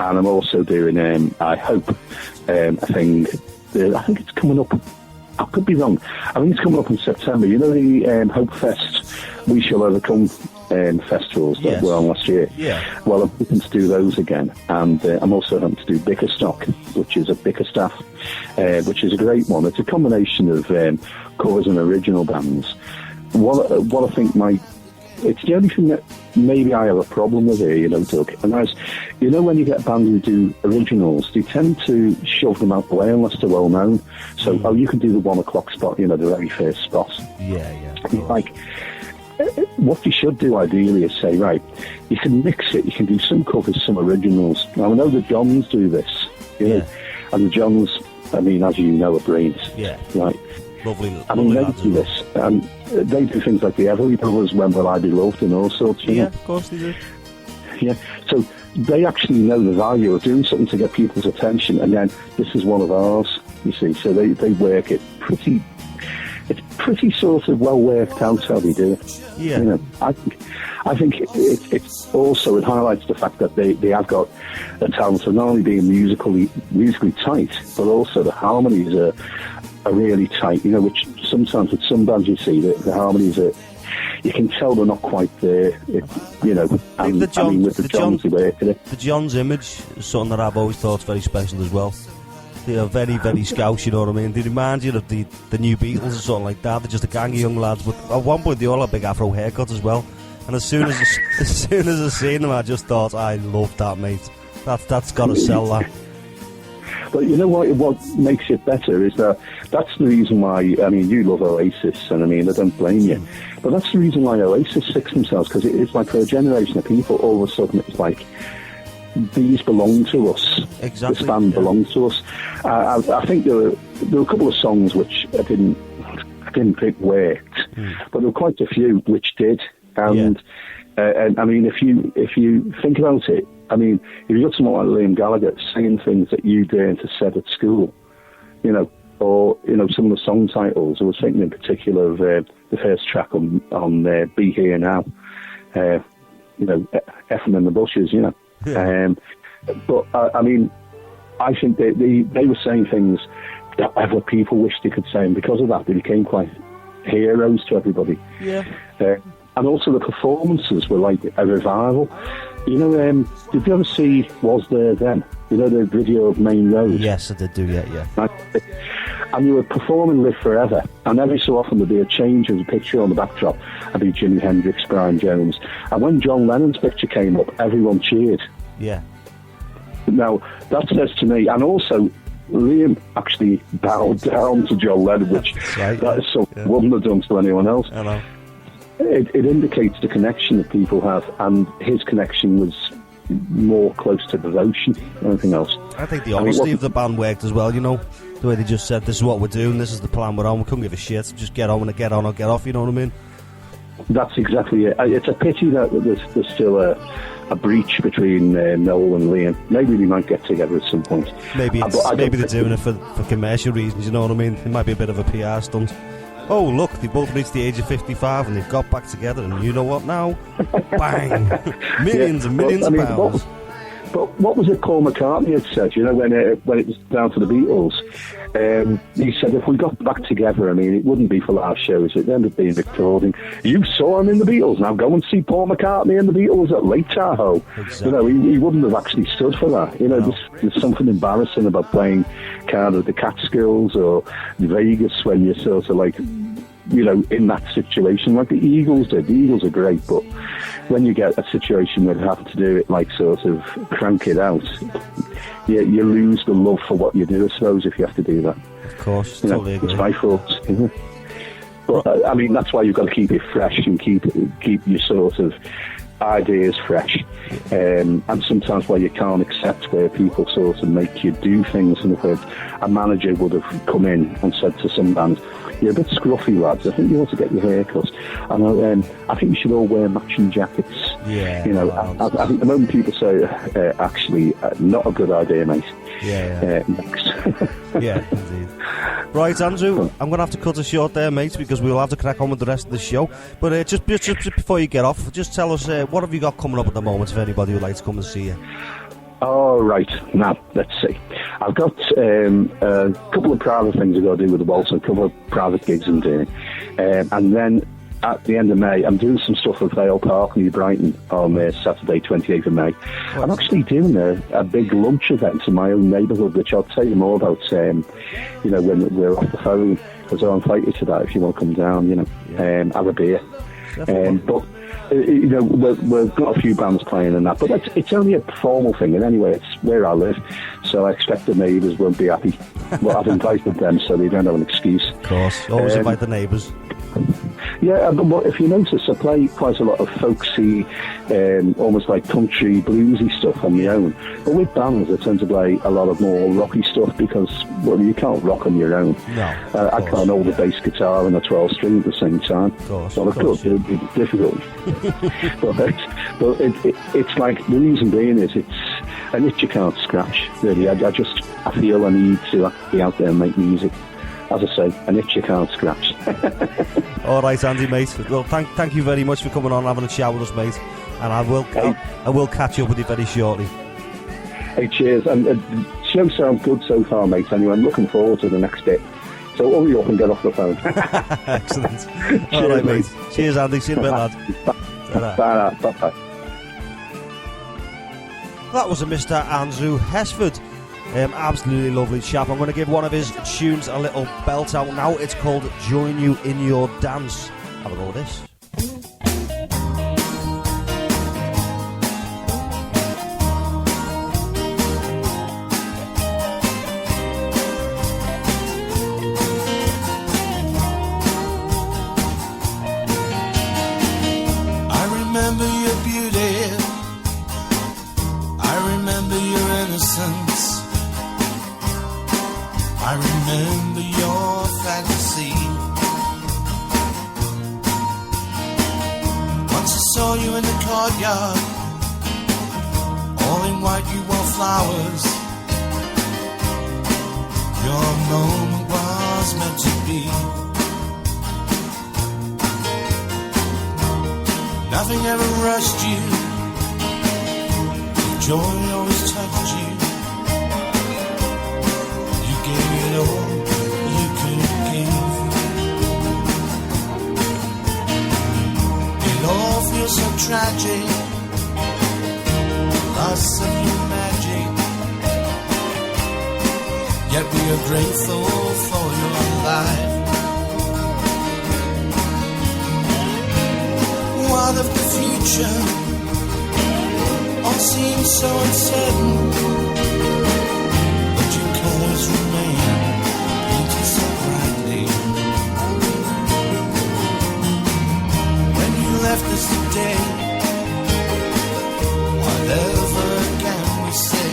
and I'm also doing I hope a thing. I think it's coming up. I could be wrong. I think it's coming up in September. You know the Hope Fest, We Shall Overcome festivals that were on last year? Yeah. Well, I'm hoping to do those again. And I'm also hoping to do Bickerstock, which is a Bickerstaff, which is a great one. It's a combination of covers and original bands. What I think it's the only thing that maybe I have a problem with here, Doug. And that's, when you get bands who do originals, they tend to shove them out the way unless they're well known. So, you can do the 1 o'clock spot, the very first spot. Yeah. Like, what you should do ideally is say, right, you can mix it, you can do some covers, some originals. Now, I know the Johns do this, and the Johns, as you know, are brains. Yeah. Right. Lovely they do this, and they do things like the Everly Brothers, When Will I Be Loved, and all sorts. Yeah, of course they do. Yeah, so they actually know the value of doing something to get people's attention, and then this is one of ours, you see. So they work it pretty. It's pretty sort of well worked out how they do it. Yeah. I think it's also, it highlights the fact that they have got a talent of not only being musically tight, but also the harmonies are really tight, which sometimes with some bands you see the harmonies are, you can tell they're not quite there, with the Johns they work in it. The Johns image is something that I've always thought is very special as well. They are very, very scouse, you know what I mean? They remind you of the new Beatles or something like that. They're just a gang of young lads, but at one point they all had big afro haircuts as well. And as soon as I seen them, I just thought, I love that, mate. That's got to sell that. But you know what makes it better is that's the reason why, you love Oasis, and I don't blame you. But that's the reason why Oasis fix themselves, because it's like for a generation of people, all of a sudden it's like, these belong to us. Exactly. This band belongs to us. I think there were a couple of songs which I didn't think worked, but there were quite a few which did. And if you think about it, if you got someone like Liam Gallagher singing things that you daren't have said at school, or some of the song titles. I was thinking in particular of the first track on "Be Here Now," effing in the bushes, but I think they were saying things that other people wished they could say, and because of that, they became quite heroes to everybody. Yeah. And also the performances were like a revival. Did you ever see Was There Then? The video of Main Road? Yes, I did do, yeah. And you were performing Live Forever, and every so often there'd be a change of the picture on the backdrop. I'd be Jimi Hendrix, Brian Jones. And when John Lennon's picture came up, everyone cheered. Yeah. Now, that says to me, and also Liam actually bowed down to John Lennon, which that is something wouldn't have done to anyone else. I know. It indicates the connection that people have, and his connection was more close to devotion than anything else. I think the honesty of the band worked as well, the way they just said, this is what we're doing, this is the plan we're on, we couldn't give a shit, just get on and get on or get off, you know what I mean? That's exactly it. It's a pity that there's still a breach between Noel and Liam. Maybe they might get together at some point. Maybe they're doing it for commercial reasons, you know what I mean? It might be a bit of a PR stunt. Oh, look, they both reached the age of 55 and they've got back together, and you know what now? Bang! Millions and millions of pounds. But what was it Paul McCartney had said, when it was down to the Beatles? He said, if we got back together, it wouldn't be for live shows, it'd end up being recording. You saw him in the Beatles, now go and see Paul McCartney and the Beatles at Lake Tahoe. Exactly. He wouldn't have actually stood for that. There's something embarrassing about playing kind of the Catskills or Vegas when you're sort of like, in that situation, like the Eagles did. The Eagles are great, but when you get a situation where you have to do it, like sort of crank it out, you lose the love for what you do, I suppose, if you have to do that. Of course, totally agree. It's my fault. But that's why you've got to keep it fresh and keep your sort of ideas fresh. And sometimes where you can't accept where people sort of make you do things, and if a manager would have come in and said to some bands, you're a bit scruffy, lads, I think you ought to get your hair cut. And I think you should all wear matching jackets. Yeah. I think the moment people say, actually, not a good idea, mate. Next. Yeah, indeed. Right, Andrew, I'm going to have to cut it short there, mate, because we'll have to crack on with the rest of the show. But just before you get off, just tell us, what have you got coming up at the moment, if anybody would like to come and see you? Oh, right. Now, let's see. I've got a couple of private things I've got to do with the waltz, and a couple of private gigs I'm doing. And then at the end of May, I'm doing some stuff at Vale Park, New Brighton, on Saturday, 28th of May. I'm actually doing a big lunch event in my own neighbourhood, which I'll tell you more about, when we're off the phone, because I'll invite you to that if you want to come down, have a beer. But we've got a few bands playing and that, but it's only a formal thing, and anyway, it's where I live, so I expect the neighbours won't be happy. Well, I've invited them, so they don't have an excuse. Of course, always invite the neighbours. Yeah, but if you notice, I play quite a lot of folksy, almost like country, bluesy stuff on my own. But with bands, I tend to play a lot of more rocky stuff because, well, you can't rock on your own. No, I can't hold a bass guitar and a 12-string at the same time. Of course, well, I could, it'd be difficult. but it's like, the reason being is it's an itch you can't scratch, really. I feel I need to be out there and make music. As I say, an itch you can't scratch. All right, Andy, mate. Well, thank you very much for coming on and having a chat with us, mate. And I will catch up with you very shortly. Hey, cheers. And the show sounds good so far, mate. Anyway, I'm looking forward to the next bit. So hurry up and get off the phone. Excellent. Cheers, all right, mate. Cheers, Andy. See you in a bit, lad. Bye. That was a Mr. Andrew Hesford. Absolutely lovely chap. I'm going to give one of his tunes a little belt out now. It's called Join You in Your Dance. Have a go with this. I remember your beauty. I remember your innocence. I remember your fantasy. Once I saw you in the courtyard, all in white, you wore flowers. Your moment was meant to be. Nothing ever rushed you. Joy always touched you. All you could give. It all feels so tragic, loss of your magic. Yet we are grateful for your life. What of the future? All seems so uncertain, but your colors remain so brightly. When you left us today, whatever can we say?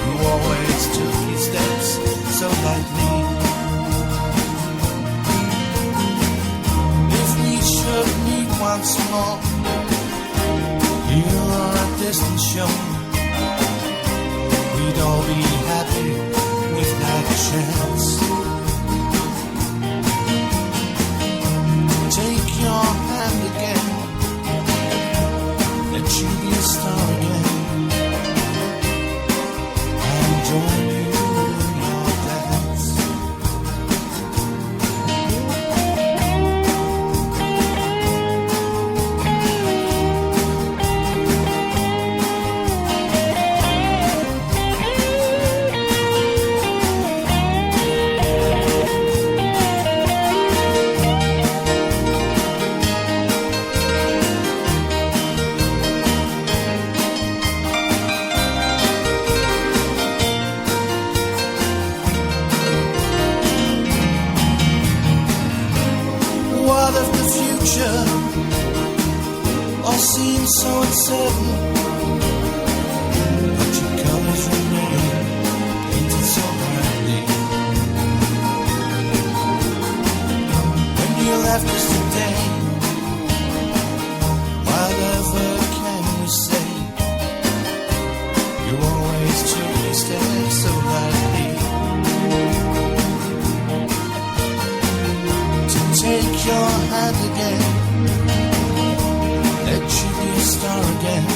You always took your steps so lightly. If we should meet once more, here or a distant shore, we'd all be happy with that chance. Take your hand again, let you be a star again, and join you in your dance. All seems so uncertain, but your colors remain painted so brightly. When you left us today, whatever can we say? You always took me steps so lightly. To take your hand again, let you be a star again,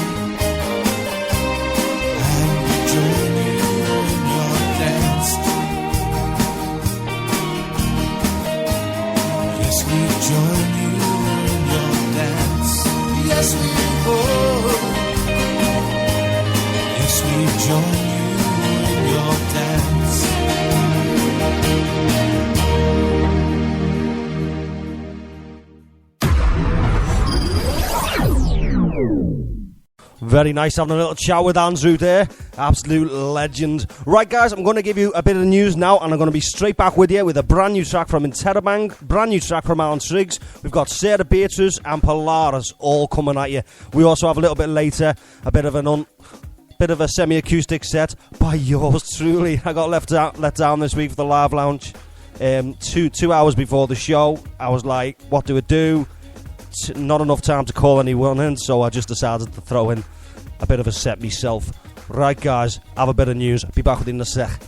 me join you in your dance. Very nice having a little chat with Andrew there. Absolute legend. Right, guys, I'm going to give you a bit of the news now, and I'm going to be straight back with you with a brand new track from Interrobang, brand new track from Alan Triggs. We've got Sarah Beatrice and Polaris all coming at you. We also have a little bit later a bit of a semi-acoustic set by yours truly. I got let down this week for the Live Lounge. 2 hours before the show, I was like, what do I do? Not enough time to call anyone in, so I just decided to throw in a bit of a set myself. Right, guys, have a bit of news. Be back with you in a sec.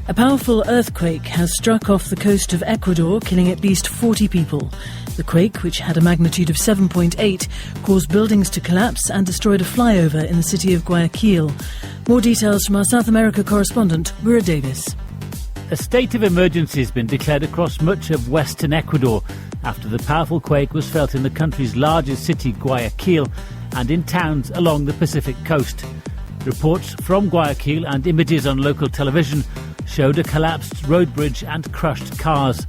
A powerful earthquake has struck off the coast of Ecuador, killing at least 40 people. The quake, which had a magnitude of 7.8, caused buildings to collapse and destroyed a flyover in the city of Guayaquil. More details from our South America correspondent, Wira Davis. A state of emergency has been declared across much of western Ecuador after the powerful quake was felt in the country's largest city, Guayaquil, and in towns along the Pacific coast. Reports from Guayaquil and images on local television showed a collapsed road bridge and crushed cars.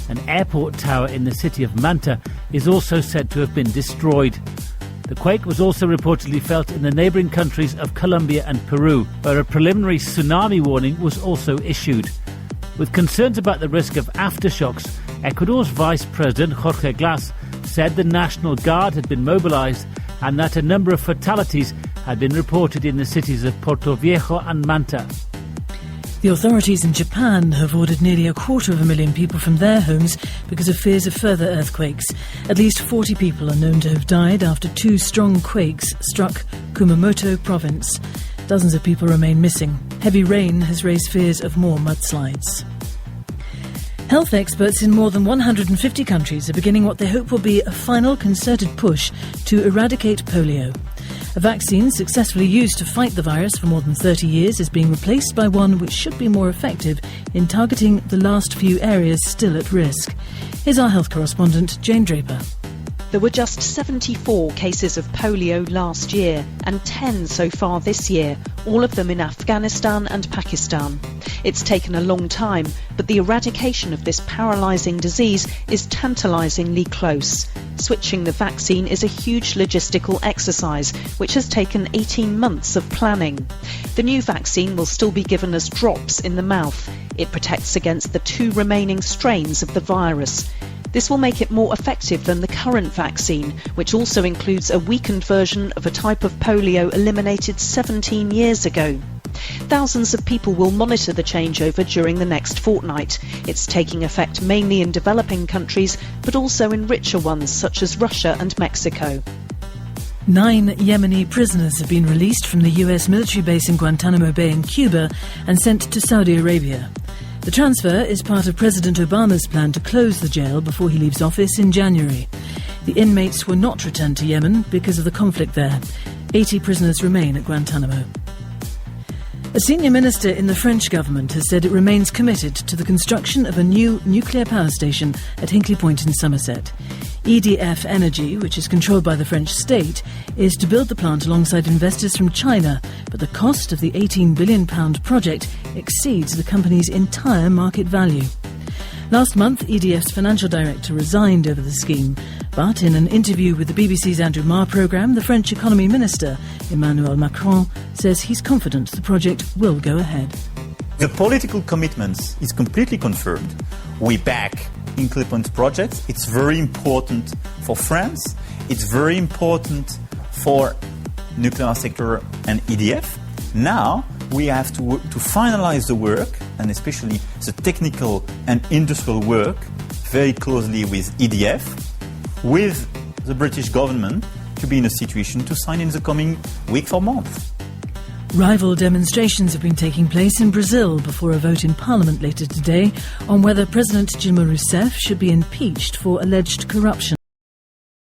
An airport tower in the city of Manta is also said to have been destroyed. The quake was also reportedly felt in the neighbouring countries of Colombia and Peru, where a preliminary tsunami warning was also issued. With concerns about the risk of aftershocks, Ecuador's Vice President Jorge Glass said the National Guard had been mobilised and that a number of fatalities had been reported in the cities of Porto Viejo and Manta. The authorities in Japan have ordered nearly 250,000 people from their homes because of fears of further earthquakes. At least 40 people are known to have died after 2 strong quakes struck Kumamoto province. Dozens of people remain missing. Heavy rain has raised fears of more mudslides. Health experts in more than 150 countries are beginning what they hope will be a final concerted push to eradicate polio. A vaccine successfully used to fight the virus for more than 30 years is being replaced by one which should be more effective in targeting the last few areas still at risk. Here's our health correspondent, Jane Draper. There were just 74 cases of polio last year and 10 so far this year, all of them in Afghanistan and Pakistan. It's taken a long time, but the eradication of this paralysing disease is tantalisingly close. Switching the vaccine is a huge logistical exercise, which has taken 18 months of planning. The new vaccine will still be given as drops in the mouth. It protects against the 2 remaining strains of the virus. This will make it more effective than the current vaccine, which also includes a weakened version of a type of polio eliminated 17 years ago. Thousands of people will monitor the changeover during the next fortnight. It's taking effect mainly in developing countries, but also in richer ones such as Russia and Mexico. 9 Yemeni prisoners have been released from the US military base in Guantanamo Bay in Cuba and sent to Saudi Arabia. The transfer is part of President Obama's plan to close the jail before he leaves office in January. The inmates were not returned to Yemen because of the conflict there. 80 prisoners remain at Guantanamo. A senior minister in the French government has said it remains committed to the construction of a new nuclear power station at Hinkley Point in Somerset. EDF Energy, which is controlled by the French state, is to build the plant alongside investors from China, but the cost of the £18 billion project exceeds the company's entire market value. Last month, EDF's financial director resigned over the scheme, but in an interview with the BBC's Andrew Marr programme, the French economy minister, Emmanuel Macron, says he's confident the project will go ahead. The political commitment is completely confirmed. We back Hinkley Point project. It's very important for France. It's very important for nuclear sector and EDF. Now we have to finalize the work, and especially the technical and industrial work, very closely with EDF, with the British government, to be in a situation to sign in the coming weeks or months. Rival demonstrations have been taking place in Brazil before a vote in Parliament later today on whether President Dilma Rousseff should be impeached for alleged corruption.